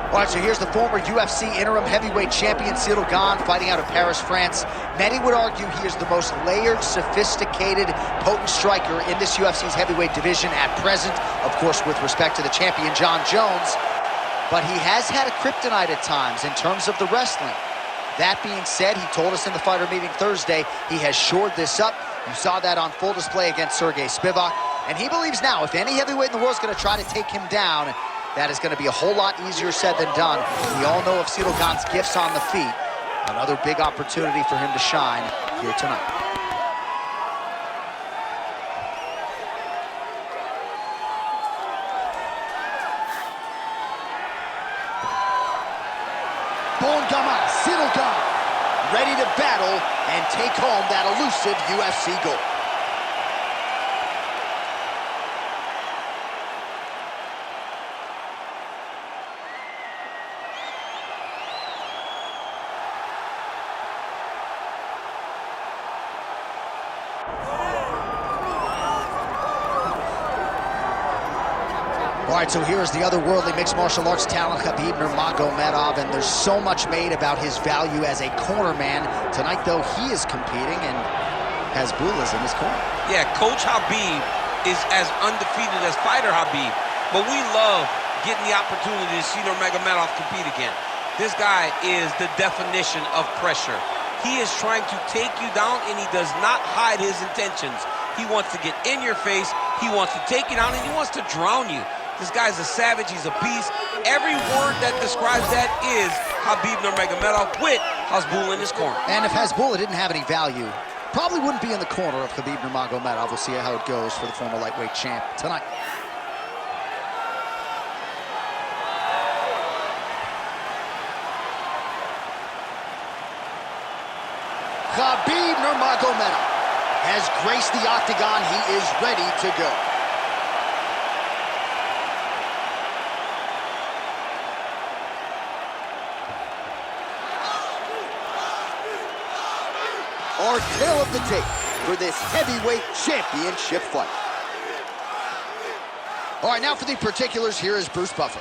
All right, so here's the former UFC interim heavyweight champion, Ciryl Gane, fighting out of Paris, France. Many would argue he is the most layered, sophisticated, potent striker in this UFC's heavyweight division at present, of course, with respect to the champion, Jon Jones. But he has had a kryptonite at times in terms of the wrestling. That being said, he told us in the fighter meeting Thursday, he has shored this up. You saw that on full display against Sergey Spivak. And he believes now, if any heavyweight in the world is going to try to take him down, that is going to be a whole lot easier said than done. We all know of Ciryl Gane's gifts on the feet. Another big opportunity for him to shine here tonight. Ciryl Gane, ready to battle and take home that elusive UFC gold. All right, so here's the otherworldly mixed martial arts talent, Khabib Nurmagomedov, and there's so much made about his value as a cornerman. Tonight, though, he is competing, and Hasbullah's in his corner. Yeah, Coach Khabib is as undefeated as fighter Khabib, but we love getting the opportunity to see Nurmagomedov compete again. This guy is the definition of pressure. He is trying to take you down, and he does not hide his intentions. He wants to get in your face, he wants to take you down, and he wants to drown you. This guy's a savage, he's a beast. Every word that describes that is Khabib Nurmagomedov with Hasbullah in his corner. And if Hasbullah didn't have any value, probably wouldn't be in the corner of Khabib Nurmagomedov. We'll see how it goes for the former lightweight champ tonight. Khabib Nurmagomedov has graced the octagon. He is ready to go. Our tale of the tape for this heavyweight championship fight. All right, now for the particulars, here is Bruce Buffer.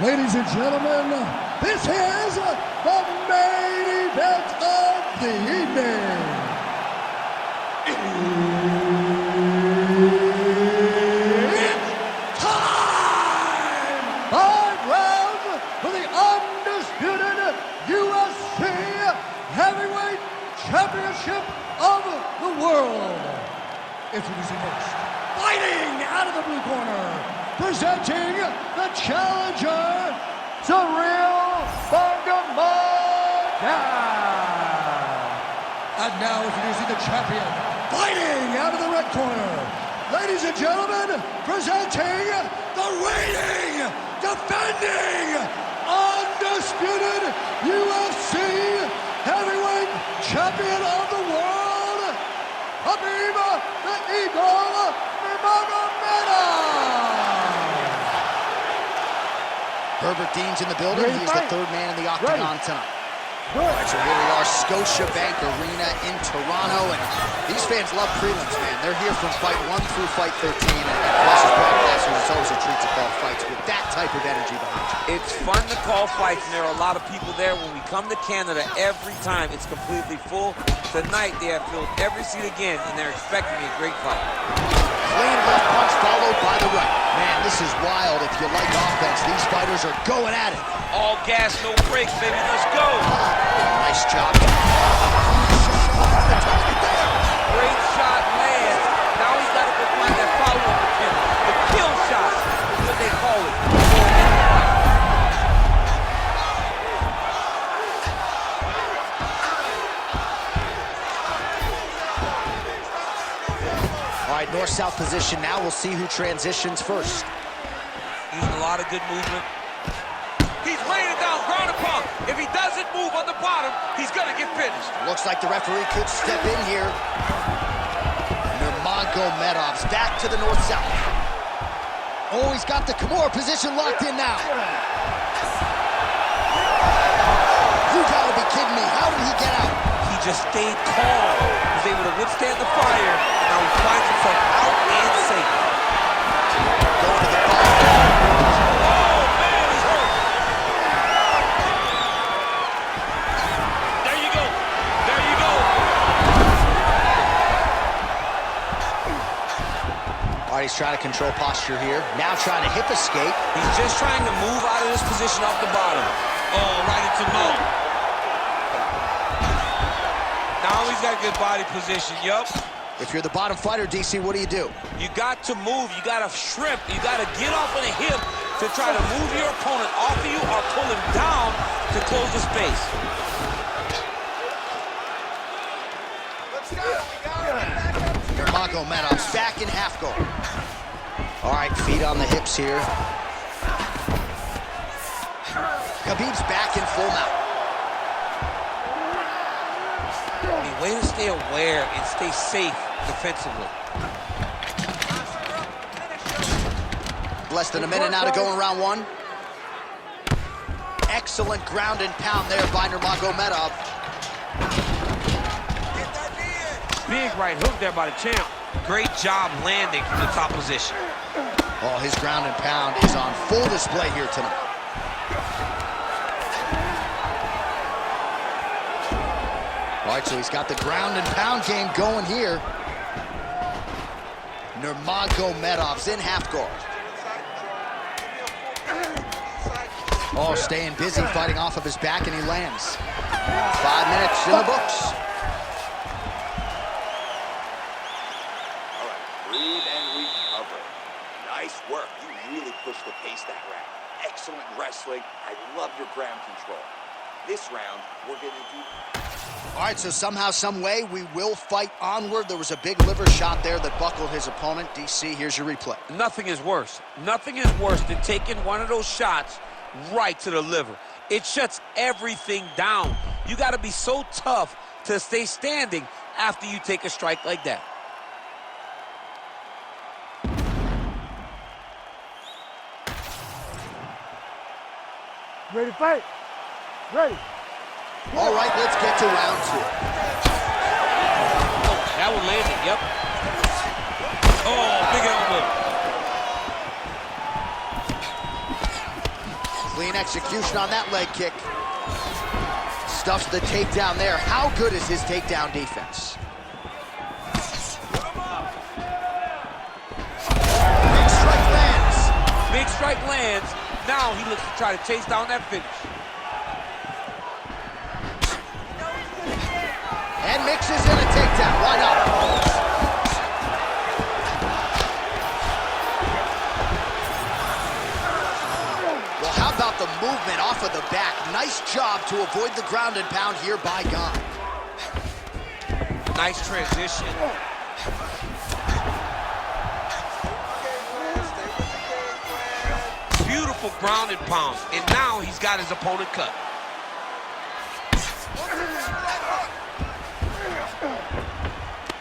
Ladies and gentlemen, this is the main event of the evening. It's time! 5 rounds for the undisputed UFC Heavyweight Championship of the world. Introducing first, fighting out of the blue corner, presenting the challenger, Ciryl Gane. And now introducing the champion, fighting out of the red corner. Ladies and gentlemen, presenting the reigning, defending, undisputed UFC Heavyweight Champion of the world, Khabib the Eagle Nurmagomedov. Herbert Dean's in the building. He's the third man in the octagon tonight. All right, so here we are, Scotiabank Arena in Toronto, and these fans love prelims, man. They're here from fight 1 through fight 13, and for us as broadcasters, it's always a treat to call fights with that type of energy behind you. It's fun to call fights, and there are a lot of people there. When we come to Canada, every time it's completely full. Tonight, they have filled every seat again, and they're expecting a great fight. Clean left punch followed by the right. Man, this is wild. If you like offense, these fighters are going at it. All gas, no brakes, baby. Let's go. Nice job. Great shot lands. Now he's got to go find that follow-up attempt. The kill shot is what they call it. All right, north-south position now. We'll see who transitions first. Using a lot of good movement. He's laying it down, ground and pound. If he doesn't move on the bottom, he's gonna get finished. Looks like the referee could step in here. Nurmagomedov's back to the north-south. Oh, he's got the Kimura position locked in now. You gotta be kidding me. How did he get out? He just stayed calm. was able to withstand the fire. Now he finds himself out and safe. Going to the bottom. Oh, man, he's hurt. There you go. There you go. All right, he's trying to control posture here. Now trying to hip escape. He's just trying to move out of this position off the bottom. Oh, right into mount. Now he's got good body position, yup. If you're the bottom fighter, DC, what do? You got to move, you got to shrimp, you got to get off on a hip to try to move your opponent off of you or pull him down to close the space. Let's go. Nurmagomedov's back in half guard. All right, feet on the hips here. Khabib's back in full mount. I mean, way to stay aware and stay safe defensively. Less than a minute now to go in round one. Excellent ground and pound there by Nurmagomedov. Big right hook there by the champ. Great job landing from the top position. Oh, his ground and pound is on full display here tonight. All right, so he's got the ground and pound game going here. Nurmagomedov's in half guard. Oh, staying busy, fighting off of his back, and he lands. 5 minutes in the books. All right, breathe and recover. Nice work. You really pushed the pace that round. Excellent wrestling. I love your ground control. This round, we're going to do... All right, so somehow, some way, we will fight onward. There was a big liver shot there that buckled his opponent. DC, here's your replay. Nothing is worse. Nothing is worse than taking one of those shots right to the liver. It shuts everything down. You got to be so tough to stay standing after you take a strike like that. Ready to fight? Ready. All right, let's get to round two. That one landed, yep. Oh, big elbow. Clean execution on that leg kick. Stuffs the takedown there. How good is his takedown defense? Big strike lands. Big strike lands. Now he looks to try to chase down that finish. And mixes in a takedown. Why not? Well, how about the movement off of the back? Nice job to avoid the ground and pound here by Gane. Nice transition. Beautiful ground and pound. And now he's got his opponent cut.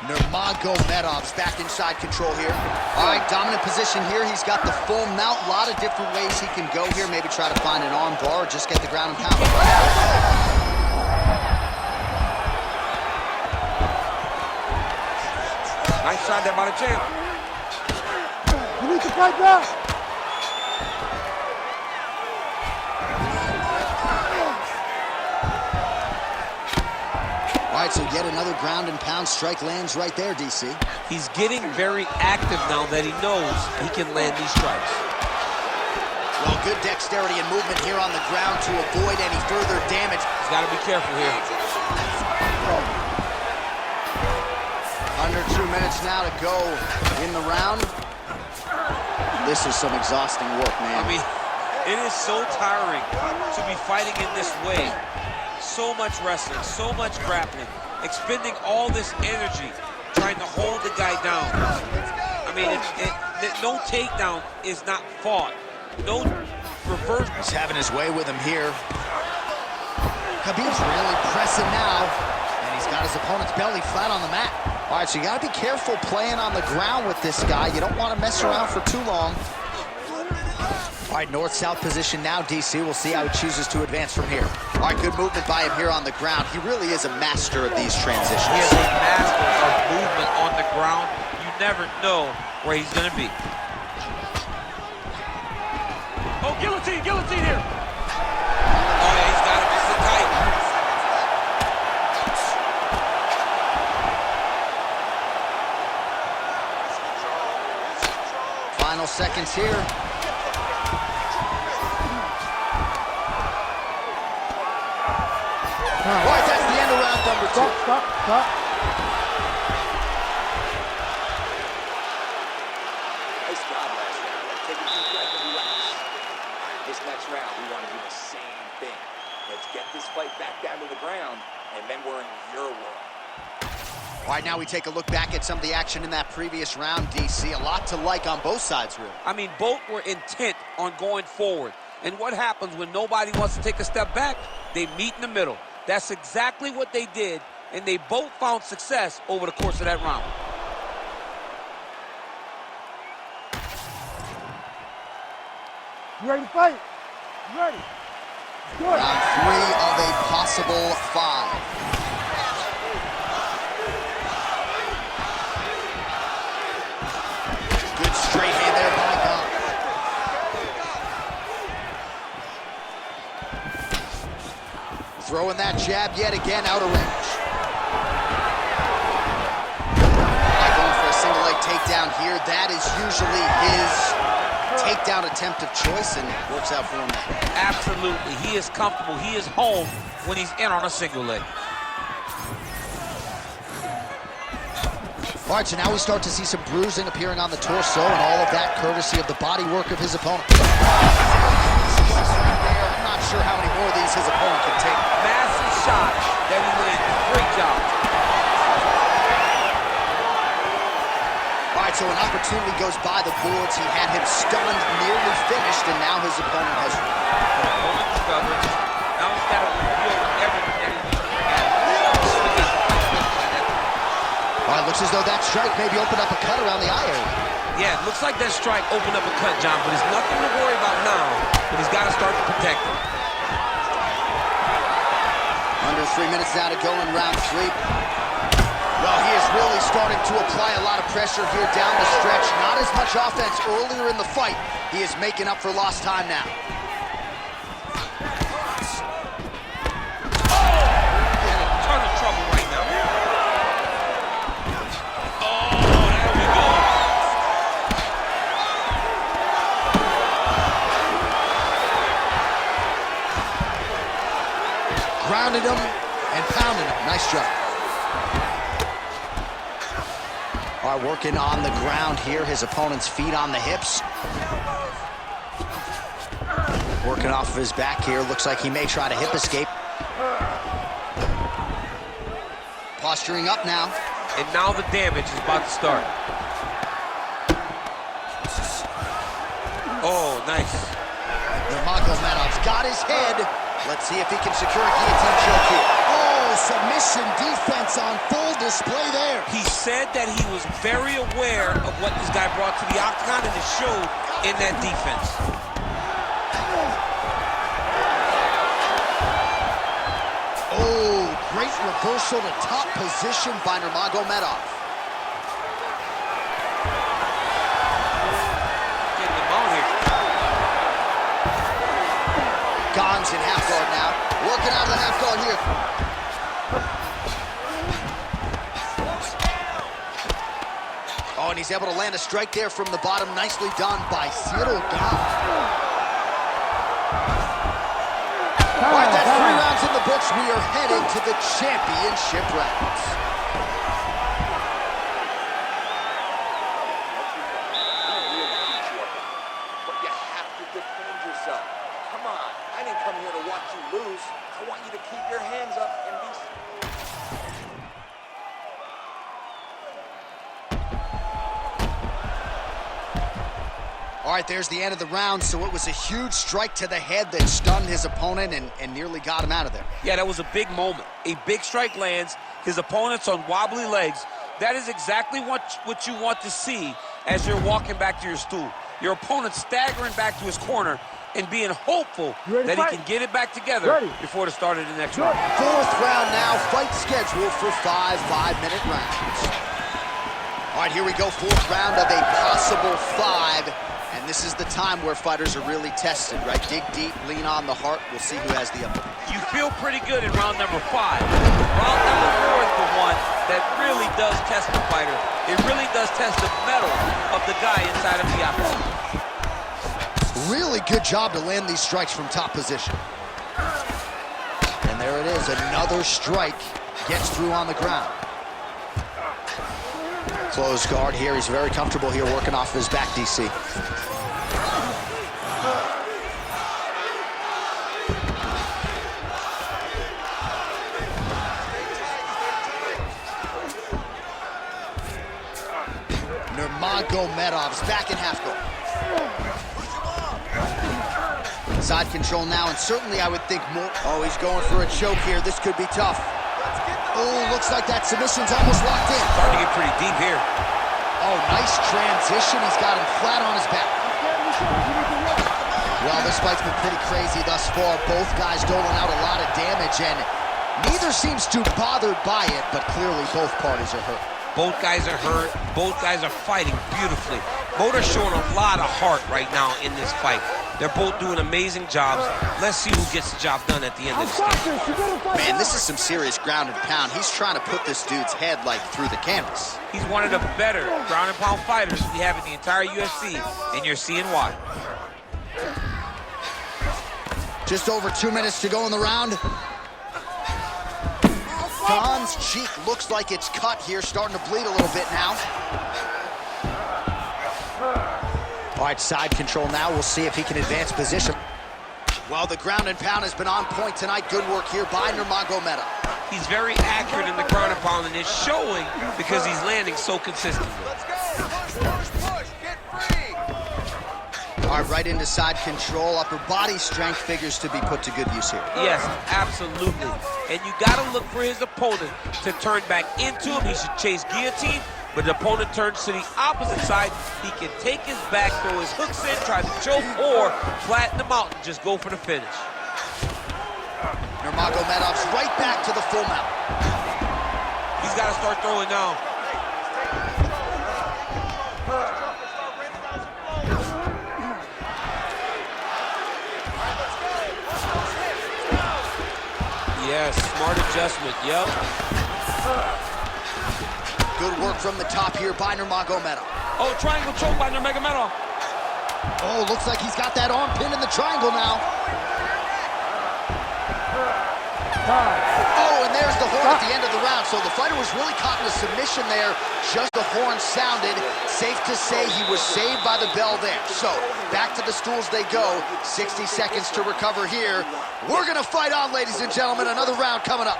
Nurmagomedov's back inside control here. All right, dominant position here. He's got the full mount. A lot of different ways he can go here. Maybe try to find an arm bar or just get the ground and pound. Nice shot there by the champ. You need to fight back. All right, so yet another ground and pound strike lands right there, DC. He's getting very active now that he knows he can land these strikes. Well, good dexterity and movement here on the ground to avoid any further damage. He's got to be careful here. Under 2 minutes now to go in the round. This is some exhausting work, man. I mean, it is so tiring to be fighting in this way. So much wrestling, so much grappling, expending all this energy trying to hold the guy down. I mean, no takedown is not fought. No reverse. He's having his way with him here. Khabib's really pressing now, and he's got his opponent's belly flat on the mat. All right, so you got to be careful playing on the ground with this guy. You don't want to mess around for too long. All right, north-south position now, DC. We'll see how he chooses to advance from here. All right, good movement by him here on the ground. He really is a master of these transitions. He is a master ground, you never know where he's going to be. Oh, guillotine here. Oh, yeah, he's got him sit tight. Final seconds here. All right, that's the end of round number 2. Stop. Nice job last round. Take a deep breath and relax. All right, this next round, we want to do the same thing. Let's get this fight back down to the ground, and then we're in your world. All right, now we take a look back at some of the action in that previous round, DC. A lot to like on both sides, really. I mean, both were intent on going forward. And what happens when nobody wants to take a step back? They meet in the middle. That's exactly what they did, and they both found success over the course of that round. You ready to fight? You ready? Good. Round 3 of a possible 5. Good straight hand there by Gane. Throwing that jab yet again out of range. Going for a single leg takedown here. That is usually his takedown attempt of choice, and it works out for him now. Absolutely. He is comfortable. He is home when he's in on a single leg. All right, so now we start to see some bruising appearing on the torso, and all of that courtesy of the body work of his opponent. I'm not sure how many more of these his opponent can take. Massive shot that he landed. Great job. All right, so an opportunity goes by the boards. He had him stunned, nearly finished, and now his opponent has... Now he's got to reveal everything that he's doing. All right, looks as though that strike maybe opened up a cut around the eye area. Yeah, it looks like that strike opened up a cut, John, but there's nothing to worry about now, but he's got to start to protect it. Under 3 minutes now to go in round 3. Well, he is really starting to apply a lot of pressure here down the stretch. Not as much offense earlier in the fight. He is making up for lost time now. In a ton of trouble right now. Oh, there we go. Grounded him and pounded him. Nice job. All right, working on the ground here. His opponent's feet on the hips. Working off of his back here. Looks like he may try to hip escape. Posturing up now. And now the damage is about to start. Oh, nice. Nurmagomedov's got his head. Let's see if he can secure a guillotine choke here. Oh, submission defense on full display there. He said that he was very aware of what this guy brought to the octagon, and it showed in that defense. Oh, great reversal to top position by Nurmagomedov. Getting him on here. Gane's in half guard now. Working out of the half guard here. Oh, and he's able to land a strike there from the bottom. Nicely done by Ciryl Gane. All right, that's 3 rounds in the books. We are heading to the championship rounds. But you have to defend yourself. Come on, I didn't come here to watch you lose. I want you to keep your hands up and be... All right, there's the end of the round. So it was a huge strike to the head that stunned his opponent and nearly got him out of there. Yeah, that was a big moment. A big strike lands. His opponent's on wobbly legs. That is exactly what you want to see as you're walking back to your stool. Your opponent staggering back to his corner and being hopeful that he can get it back together before the start of the next round. 4th round now, fight scheduled for 5 5-minute rounds. All right, here we go, fourth round of a possible 5. And this is the time where fighters are really tested, right? Dig deep, lean on the heart. We'll see who has the upper. You feel pretty good in round number 5. Round number 4 is the one that really does test the fighter. It really does test the mettle of the guy inside of the octagon. Really good job to land these strikes from top position. And there it is, another strike gets through on the ground. Closed guard here. He's very comfortable here working off his back, DC. Nurmagomedov's back in half guard. Side control now, and certainly I would think more. Oh, he's going for a choke here. This could be tough. Oh, looks like that submission's almost locked in. Starting to get pretty deep here. Oh, nice transition. He's got him flat on his back. Well, this fight's been pretty crazy thus far. Both guys doling out a lot of damage, and neither seems too bothered by it, but clearly both parties are hurt. Both guys are hurt. Both guys are fighting beautifully. Both are showing a lot of heart right now in this fight. They're both doing amazing jobs. Let's see who gets the job done at the end of this game. Man, this is some serious ground and pound. He's trying to put this dude's head, like, through the canvas. He's one of the better ground and pound fighters we have in the entire UFC, and you're seeing why. Just over 2 minutes to go in the round. Gane's cheek looks like it's cut here, starting to bleed a little bit now. All right, side control now. We'll see if he can advance position. Well, the ground and pound has been on point tonight. Good work here by Nurmagomedov. He's very accurate in the ground and pound, and it's showing because he's landing so consistently. Let's go. Push. Get free. All right, right into side control. Upper body strength figures to be put to good use here. Yes, absolutely. And you got to look for his opponent to turn back into him. He should chase guillotine, but the opponent turns to the opposite side. He can take his back, throw his hooks in, try to choke, or flatten him out and just go for the finish. Nurmagomedov's right back to the full mount. He's got to start throwing now. Yes, smart adjustment, yep. Good work from the top here by Nurmagomedov. Oh, triangle choke by Nurmagomedov. Oh, looks like he's got that arm pinned in the triangle now. Oh, and there's the horn at the end of the round. So the fighter was really caught in a submission there. Just the horn sounded. Safe to say he was saved by the bell there. So back to the stools they go. 60 seconds to recover here. We're going to fight on, ladies and gentlemen. Another round coming up.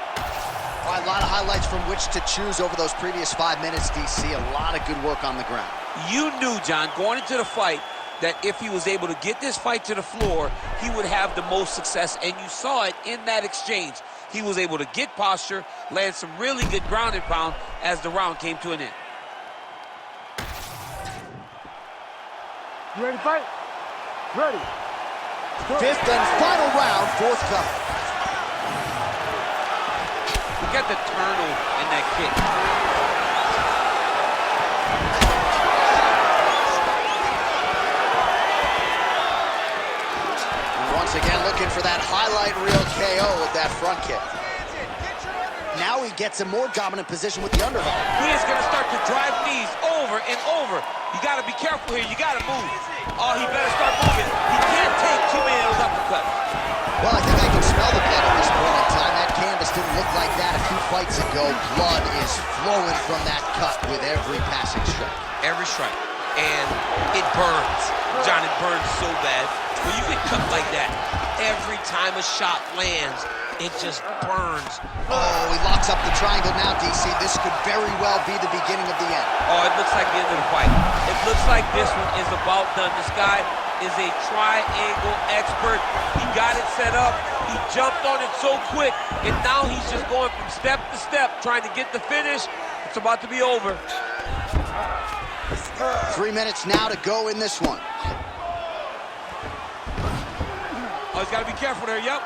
All right, a lot of highlights from which to choose over those previous 5 minutes, DC. A lot of good work on the ground. You knew, John, going into the fight, that if he was able to get this fight to the floor, he would have the most success, and you saw it in that exchange. He was able to get posture, land some really good ground and pound as the round came to an end. You ready to fight? Ready. Fifth and final round, fourth cover. Look at the turtle in that kick. Once again, looking for that highlight reel KO with that front kick. Now he gets a more dominant position with the underhook. He is going to start to drive knees over and over. You got to be careful here. You got to move. Oh, he better start moving. He can't take too many of those uppercuts. Well, I think I can smell the blood at this point in time. That canvas didn't look like that a few fights ago. Blood is flowing from that cut with every passing strike. Every strike. And it burns. John, it burns so bad. When you get cut like that, every time a shot lands, it just burns. Oh, he locks up the triangle now, DC. This could very well be the beginning of the end. Oh, it looks like the end of the fight. It looks like this one is about done. This guy is a triangle expert. He got it set up. He jumped on it so quick, and now he's just going from step to step, trying to get the finish. It's about to be over. 3 minutes now to go in this one. Oh, he's got to be careful there, yep.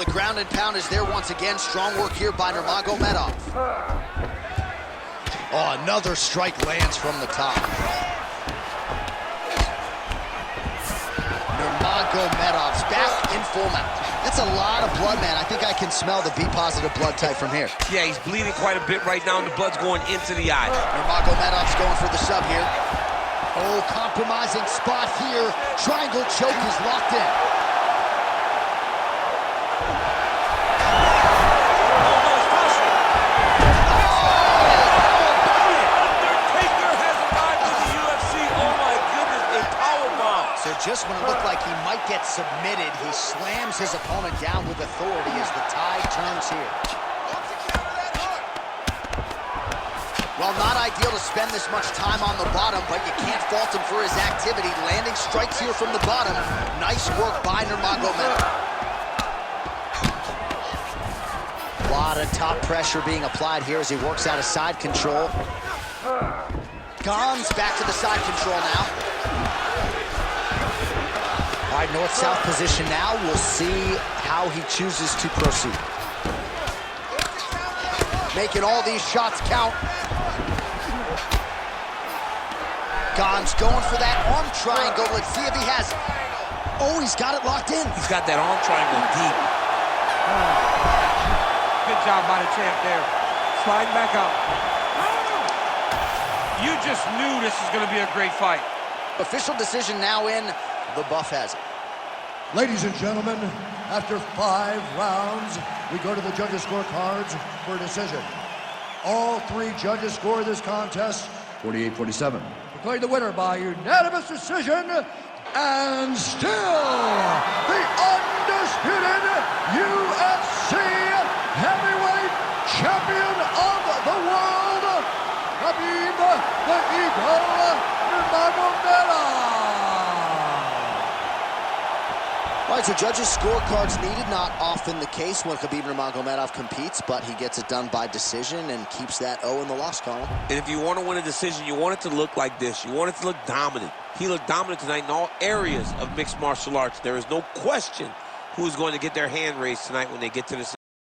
the ground and pound is there once again. Strong work here by Nurmagomedov. Oh, another strike lands from the top. Nurmagomedov's back in full mount. That's a lot of blood, man. I think I can smell the B-positive blood type from here. Yeah, he's bleeding quite a bit right now, and the blood's going into the eye. Nurmagomedov's going for the sub here. Oh, compromising spot here. Triangle choke is locked in. Just when it looked like he might get submitted, he slams his opponent down with authority as the tide turns here. Well, not ideal to spend this much time on the bottom, but you can't fault him for his activity. Landing strikes here from the bottom. Nice work by Nurmagomedov. A lot of top pressure being applied here as he works out of side control. Gane's back to the side control now. All right, north-south position now. We'll see how he chooses to proceed. Making all these shots count. Gane's going for that arm triangle. Let's see if he has... Oh, he's got it locked in. He's got that arm triangle deep. Good job by the champ there. Sliding back up. You just knew this was going to be a great fight. Official decision now in. The buff has it. Ladies and gentlemen, after 5 rounds, we go to the judges' scorecards for a decision. All 3 judges scored this contest 48-47. Declared the winner by unanimous decision, and still the undisputed UFC heavyweight champion of the world, Khabib the Eagle Nurmagomedov. All right, so judges' scorecards needed. Not often the case when Khabib Nurmagomedov competes, but he gets it done by decision and keeps that O in the loss column. And if you want to win a decision, you want it to look like this. You want it to look dominant. He looked dominant tonight in all areas of mixed martial arts. There is no question who's going to get their hand raised tonight when they get to this